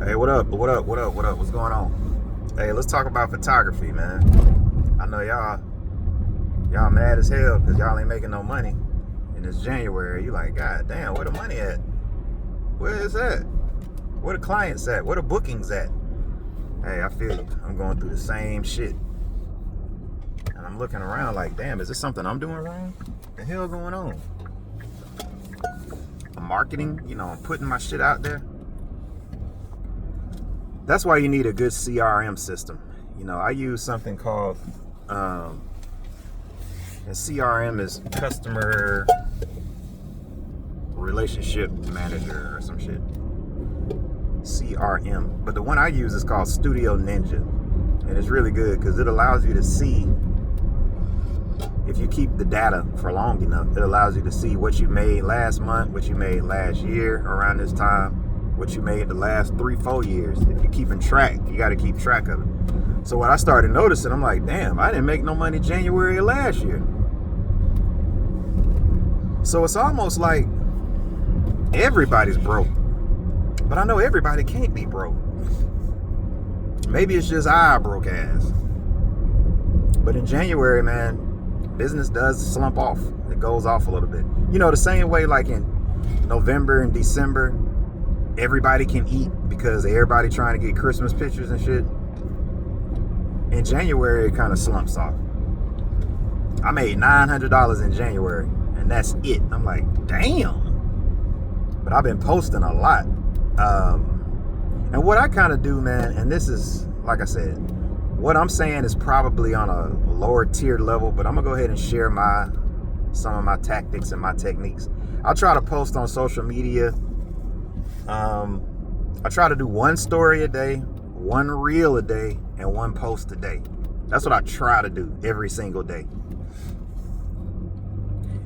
Hey, what up? What up? What up? What up? What's going on? Hey, let's talk about photography, man. I know y'all mad as hell because y'all ain't making no money. And it's January. You like, God damn, where the money at? Where is that? Where the clients at? Where the bookings at? Hey, I feel you. I'm going through the same shit. And I'm looking around like, damn, is this something I'm doing wrong? What the hell going on? I'm marketing, I'm putting my shit out there. That's why you need a good CRM system. I use something called, and CRM is Customer Relationship Manager or some shit. CRM. But the one I use is called Studio Ninja. And it's really good because it allows you to see, if you keep the data for long enough, it allows you to see what you made last month, what you made last year around this time, what you made the last 3-4 years. If you're keeping track, you got to keep track of it. So what I started noticing, I'm like, damn, I didn't make no money January of last year. So it's almost like everybody's broke. But I know everybody can't be broke. Maybe it's just I broke ass. But in January, man, business does slump off. It goes off a little bit. The same way like in November and December, everybody can eat because everybody trying to get Christmas pictures and shit. In January, it kind of slumps off. I made $900 in January, and that's it. I'm like, damn. But I've been posting a lot. And what I kind of do, man, and this is, like I said, what I'm saying is probably on a lower tiered level, but I'm going to go ahead and share some of my tactics and my techniques. I'll try to post on social media. I try to do one story a day, one reel a day, and one post a day. That's what I try to do every single day.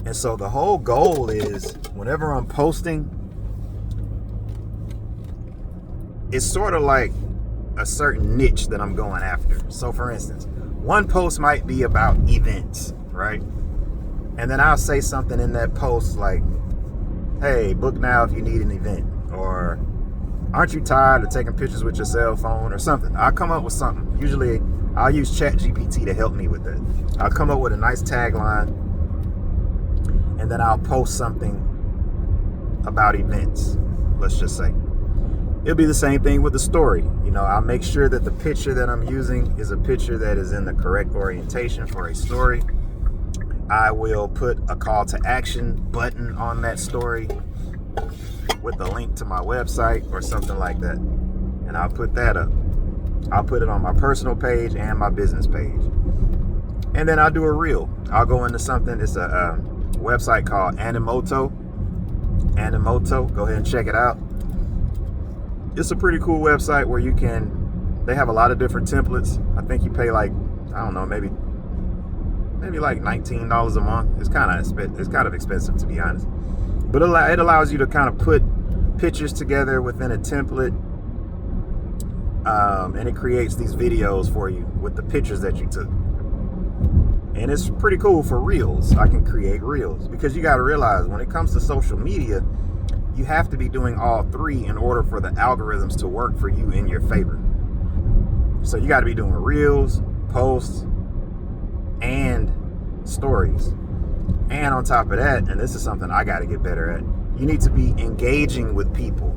And so the whole goal is, whenever I'm posting, it's sort of like a certain niche that I'm going after. So for instance, one post might be about events, right? And then I'll say something in that post like, hey, book now if you need an event. Or aren't you tired of taking pictures with your cell phone or something? I'll come up with something. Usually I'll use ChatGPT to help me with that. I'll come up with a nice tagline, and then I'll post something about events, let's just say. It'll be the same thing with the story. I'll make sure that the picture that I'm using is a picture that is in the correct orientation for a story. I will put a call to action button on that story with a link to my website or something like that. And I'll put that up. I'll put it on my personal page and my business page. And then I'll do a reel. I'll go into something. It's a website called Animoto. Animoto. Go ahead and check it out. It's a pretty cool website where they have a lot of different templates. I think you pay like, I don't know, maybe like $19 a month. It's kind of expensive, to be honest. But it allows you to kind of put pictures together within a template, and it creates these videos for you with the pictures that you took. And it's pretty cool for reels. I can create reels because you got to realize when it comes to social media, you have to be doing all three in order for the algorithms to work for you in your favor. So you got to be doing reels, posts, and stories. And on top of that, and this is something I got to get better at, you need to be engaging with people.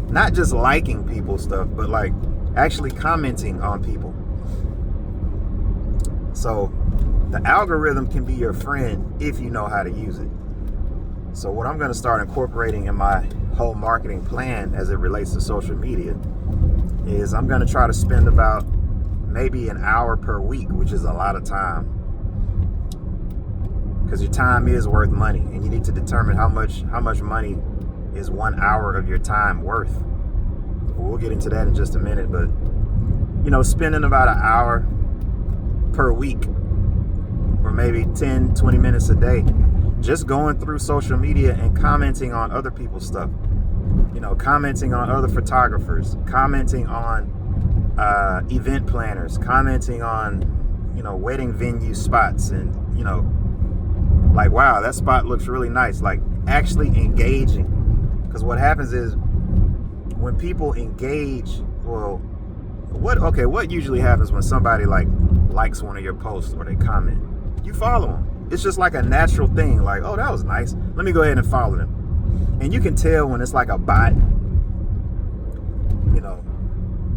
Not just liking people's stuff, but like actually commenting on people. So the algorithm can be your friend if you know how to use it. So what I'm going to start incorporating in my whole marketing plan as it relates to social media is I'm going to try to spend about maybe an hour per week, which is a lot of time. Because your time is worth money, and you need to determine how much money is 1 hour of your time worth. We'll get into that in just a minute, but spending about an hour per week, or maybe 10-20 minutes a day, just going through social media and commenting on other people's stuff. Commenting on other photographers, commenting on event planners, commenting on wedding venue spots, and like, wow, that spot looks really nice. Like, actually engaging. Because what happens is when people engage well, what usually happens when somebody likes one of your posts or they comment? You follow them. It's just like a natural thing. Like, oh, that was nice. Let me go ahead and follow them. And you can tell when it's like a bot. You know,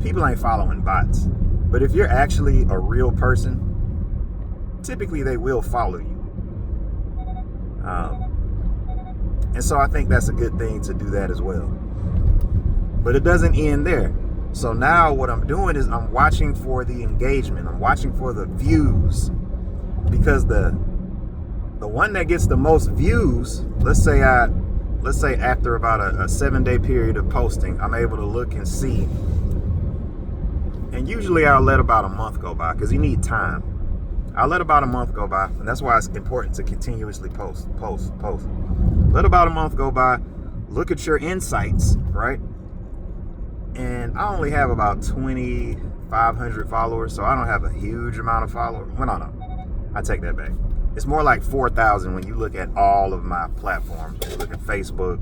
people ain't following bots. But if you're actually a real person, typically they will follow you. And so I think that's a good thing to do that as well. But it doesn't end there. So now what I'm doing is I'm watching for the engagement. I'm watching for the views. Because the one that gets the most views, let's say after about a 7-day period of posting, I'm able to look and see. And usually I'll let about a month go by because you need time. I'll let about a month go by, and that's why it's important to continuously post. Let about a month go by, look at your insights, right? And I only have about 2,500 followers, so I don't have a huge amount of followers. Well, no, I take that back. It's more like 4,000 when you look at all of my platforms. When you look at Facebook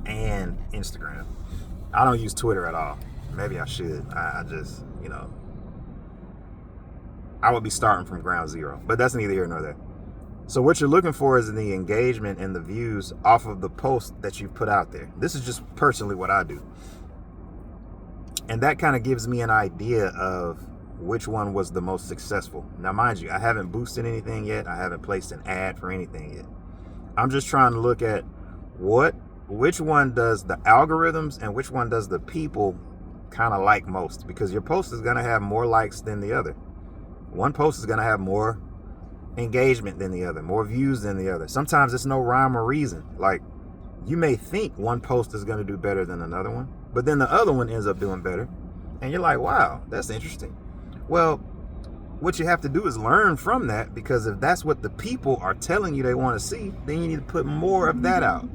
and Instagram. I don't use Twitter at all. Maybe I should. I just, I would be starting from ground zero, but that's neither here nor there. So what you're looking for is the engagement and the views off of the post that you've put out there. This is just personally what I do. And that kind of gives me an idea of which one was the most successful. Now, mind you, I haven't boosted anything yet. I haven't placed an ad for anything yet. I'm just trying to look at which one does the algorithms and which one does the people kind of like most, because your post is going to have more likes than the other. One post is going to have more engagement than the other, more views than the other. Sometimes it's no rhyme or reason. Like, you may think one post is going to do better than another one, but then the other one ends up doing better. And you're like, wow, that's interesting. Well, what you have to do is learn from that, because if that's what the people are telling you they want to see, then you need to put more of that out.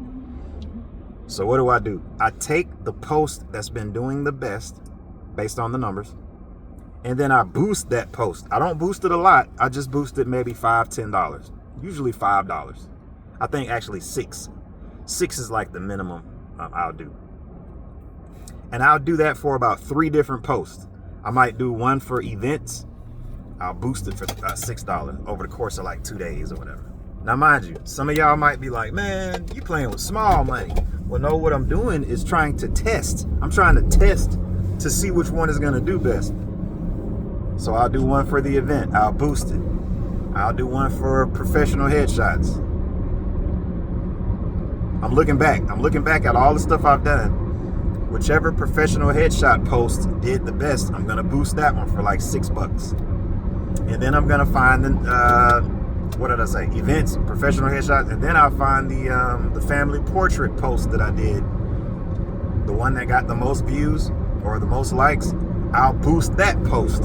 So what do? I take the post that's been doing the best based on the numbers, and then I boost that post. I don't boost it a lot. I just boost it maybe $5, $10, usually $5. I think actually $6. $6 is like the minimum I'll do. And I'll do that for about 3 different posts. I might do one for events. I'll boost it for $6 over the course of like 2 days or whatever. Now, mind you, some of y'all might be like, man, you playing with small money. Well, no, what I'm doing is trying to test. I'm trying to test to see which one is going to do best. So I'll do one for the event. I'll boost it. I'll do one for professional headshots. I'm looking back at all the stuff I've done. Whichever professional headshot post did the best, I'm going to boost that one for like $6. And then I'm going to find events, professional headshots, and then I'll find the family portrait post that I did, the one that got the most views or the most likes. I'll boost that post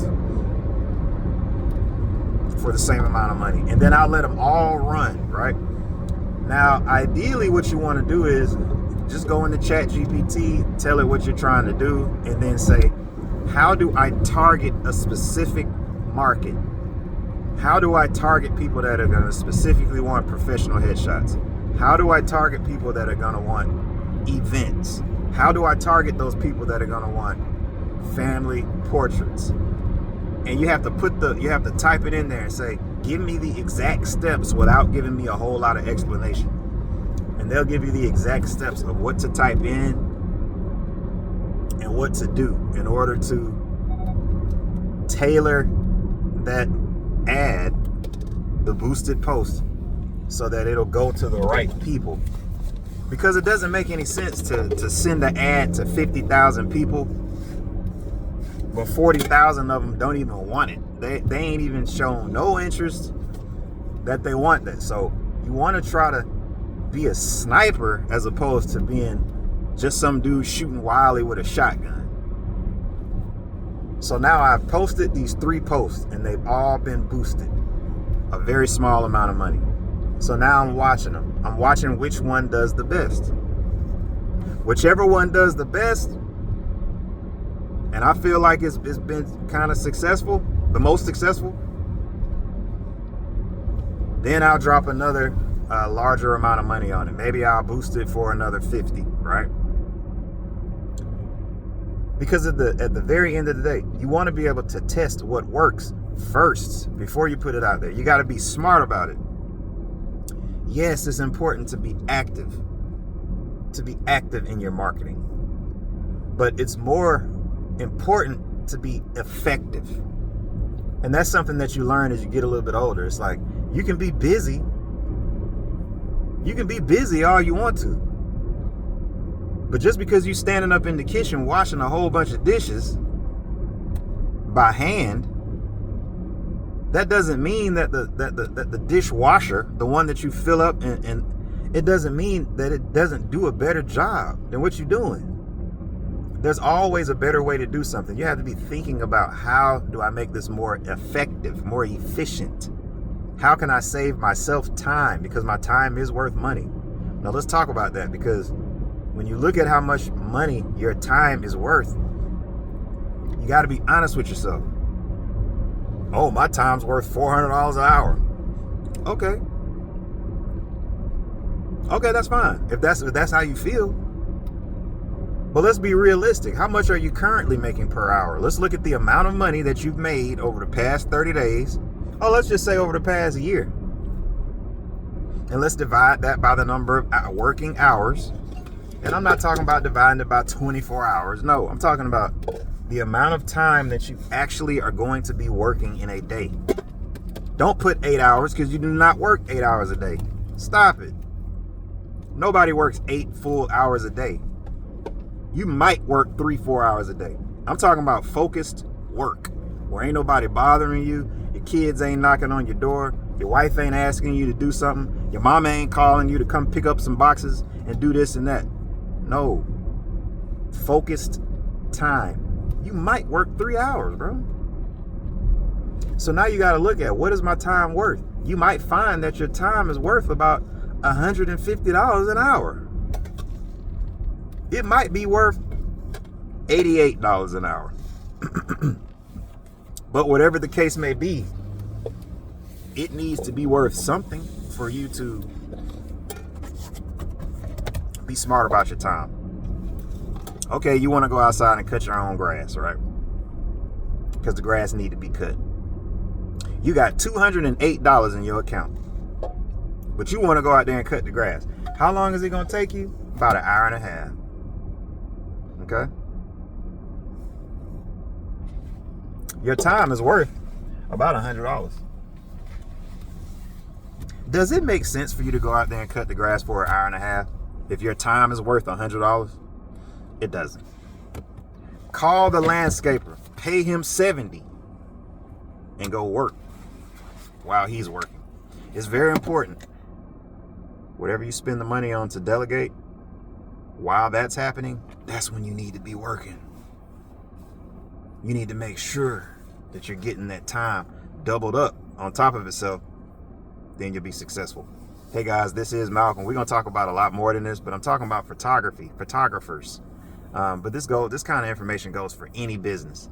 for the same amount of money, and then I'll let them all run. Right now, ideally, what you want to do is just go into ChatGPT, tell it what you're trying to do, and then say, how do I target a specific market? How do I target people that are going to specifically want professional headshots? How do I target people that are going to want events? How do I target those people that are going to want family portraits? And you have to type it in there and say, give me the exact steps without giving me a whole lot of explanation. And they'll give you the exact steps of what to type in and what to do in order to tailor that ad, the boosted post, so that it'll go to the right people. Because it doesn't make any sense to send an ad to 50,000 people, but 40,000 of them don't even want it. They ain't even shown no interest that they want that. So you want to try to be a sniper as opposed to being just some dude shooting wildly with a shotgun. So now I've posted these 3 posts and they've all been boosted a very small amount of money. So now I'm watching them. I'm watching which one does the best. Whichever one does the best, and I feel like it's been kind of successful, the most successful, then I'll drop another larger amount of money on it. Maybe I'll boost it for another 50, right? Because at the very end of the day, you want to be able to test what works first before you put it out there. You got to be smart about it. Yes, it's important to be active in your marketing. But it's more important to be effective. And that's something that you learn as you get a little bit older. It's like, you can be busy. You can be busy all you want to. But just because you're standing up in the kitchen washing a whole bunch of dishes by hand, that doesn't mean that the dishwasher, the one that you fill up, and it doesn't mean that it doesn't do a better job than what you're doing. There's always a better way to do something. You have to be thinking about, how do I make this more effective, more efficient? How can I save myself time? Because my time is worth money. Now let's talk about that, because when you look at how much money your time is worth, you got to be honest with yourself. Oh, my time's worth $400 an hour. Okay. Okay, that's fine. If that's how you feel. But let's be realistic. How much are you currently making per hour? Let's look at the amount of money that you've made over the past 30 days. Oh, let's just say over the past year. And let's divide that by the number of working hours. And I'm not talking about dividing it by 24 hours. No, I'm talking about the amount of time that you actually are going to be working in a day. Don't put 8 hours, because you do not work 8 hours a day. Stop it. Nobody works 8 full hours a day. You might work 3-4 hours a day. I'm talking about focused work, where ain't nobody bothering you. Your kids ain't knocking on your door. Your wife ain't asking you to do something. Your mama ain't calling you to come pick up some boxes and do this and that. No. Focused time. You might work 3 hours, bro. So now you got to look at, what is my time worth? You might find that your time is worth about $150 an hour. It might be worth $88 an hour. But whatever the case may be, it needs to be worth something for you to be smart about your time. Okay, you want to go outside and cut your own grass, right? Because the grass need to be cut. You got $208 in your account, but you want to go out there and cut the grass. How long is it going to take you? About an hour and a half. Okay? Your time is worth about $100. Does it make sense for you to go out there and cut the grass for an hour and a half if your time is worth $100? It doesn't. Call the landscaper, pay him $70, and go work while he's working. It's very important. Whatever you spend the money on to delegate, while that's happening, that's when you need to be working. You need to make sure that you're getting that time doubled up on top of itself. Then you'll be successful. Hey guys, this is Malcolm. We're going to talk about a lot more than this, but I'm talking about photographers. But this kind of information goes for any business.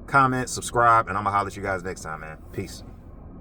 Comment, subscribe, and I'm going to holler at you guys next time, man. Peace.